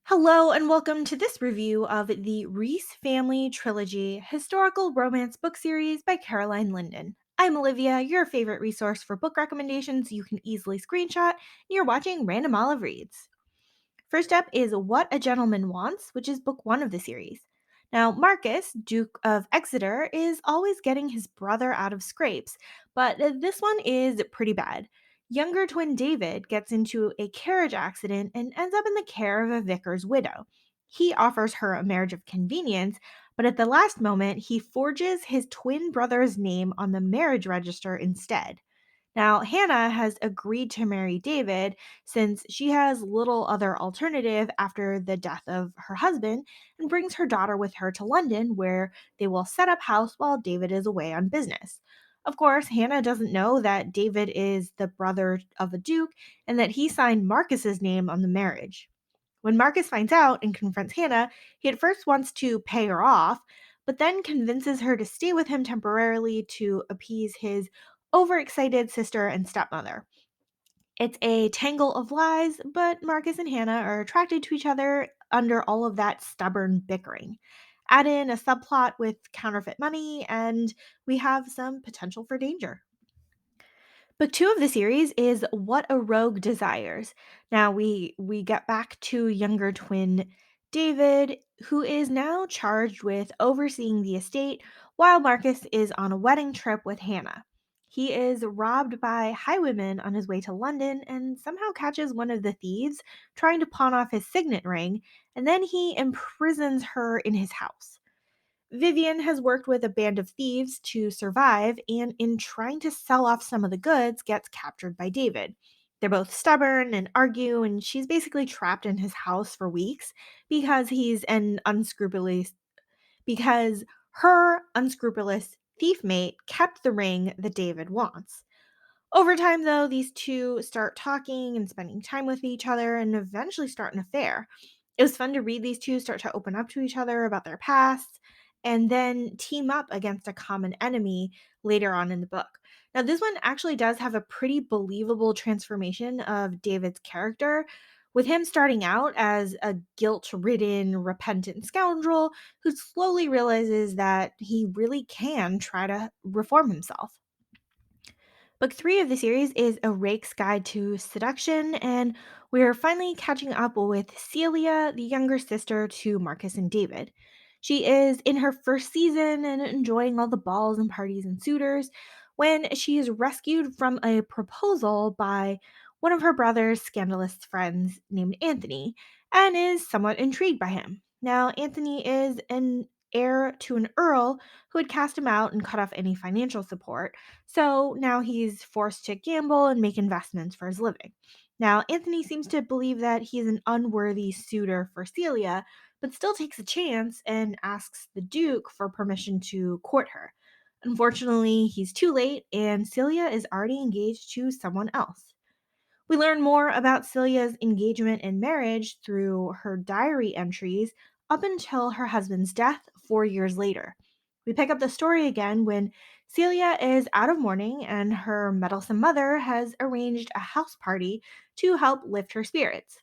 Hello, and welcome to this review of the Reece Family Trilogy historical romance book series by Caroline Linden. I'm Olivia, your favorite resource for book recommendations you can easily screenshot, and you're watching Random Olive Reads. First up is What a Gentleman Wants, which is book one of the series. Now, Marcus, Duke of Exeter, is always getting his brother out of scrapes, but this one is pretty bad. Younger twin David gets into a carriage accident and ends up in the care of a vicar's widow. He offers her a marriage of convenience, but at the last moment, he forges his twin brother's name on the marriage register instead. Now, Hannah has agreed to marry David since she has little other alternative after the death of her husband and brings her daughter with her to London where they will set up house while David is away on business. Of course, Hannah doesn't know that David is the brother of a duke and that he signed Marcus's name on the marriage. When Marcus finds out and confronts Hannah, he at first wants to pay her off, but then convinces her to stay with him temporarily to appease his overexcited sister and stepmother. It's a tangle of lies, but Marcus and Hannah are attracted to each other under all of that stubborn bickering. Add in a subplot with counterfeit money, and we have some potential for danger. Book two of the series is What a Rogue Desires. Now we get back to younger twin David, who is now charged with overseeing the estate while Marcus is on a wedding trip with Hannah. He is robbed by highwaymen on his way to London and somehow catches one of the thieves trying to pawn off his signet ring, and then he imprisons her in his house. Vivian has worked with a band of thieves to survive, and in trying to sell off some of the goods, gets captured by David. They're both stubborn and argue, and she's basically trapped in his house for weeks because he's an unscrupulous because her unscrupulous thief mate kept the ring that David wants. Over time, though, these two start talking and spending time with each other and eventually start an affair. It was fun to read these two start to open up to each other about their pasts and then team up against a common enemy later on in the book. Now, this one actually does have a pretty believable transformation of David's character, with him starting out as a guilt ridden, repentant scoundrel who slowly realizes that he really can try to reform himself. Book three of the series is A Rake's Guide to Seduction, and we're finally catching up with Celia, the younger sister to Marcus and David. She is in her first season and enjoying all the balls and parties and suitors when she is rescued from a proposal by one of her brother's scandalous friends named Anthony and is somewhat intrigued by him. Now, Anthony is an heir to an earl who had cast him out and cut off any financial support, so now he's forced to gamble and make investments for his living. Now, Anthony seems to believe that he's an unworthy suitor for Celia, but still takes a chance and asks the Duke for permission to court her. Unfortunately, he's too late, and Celia is already engaged to someone else. We learn more about Celia's engagement and marriage through her diary entries up until her husband's death 4 years later. We pick up the story again when Celia is out of mourning and her meddlesome mother has arranged a house party to help lift her spirits.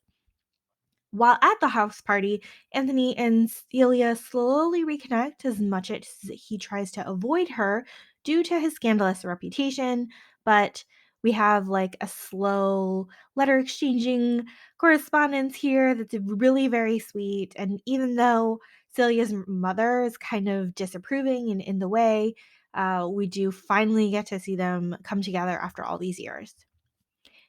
While at the house party, Anthony and Celia slowly reconnect as much as he tries to avoid her due to his scandalous reputation, but we have like a slow letter exchanging correspondence here that's really very sweet. And even though Celia's mother is kind of disapproving and in the way, we do finally get to see them come together after all these years.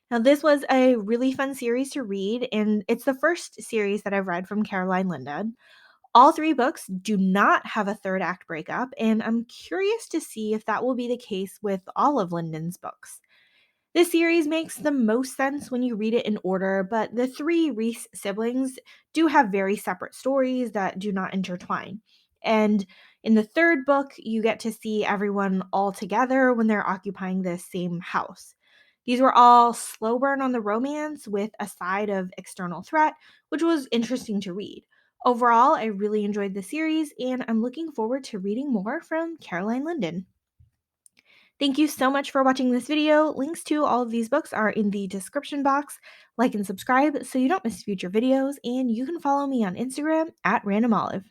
Now, this was a really fun series to read, and it's the first series that I've read from Caroline Linden. All three books do not have a third act breakup, and I'm curious to see if that will be the case with all of Linden's books. This series makes the most sense when you read it in order, but the three Reese siblings do have very separate stories that do not intertwine. And in the third book, you get to see everyone all together when they're occupying the same house. These were all slow burn on the romance with a side of external threat, which was interesting to read. Overall, I really enjoyed the series, and I'm looking forward to reading more from Caroline Linden. Thank you so much for watching this video. Links to all of these books are in the description box. Like and subscribe so you don't miss future videos, and you can follow me on Instagram at randomolive.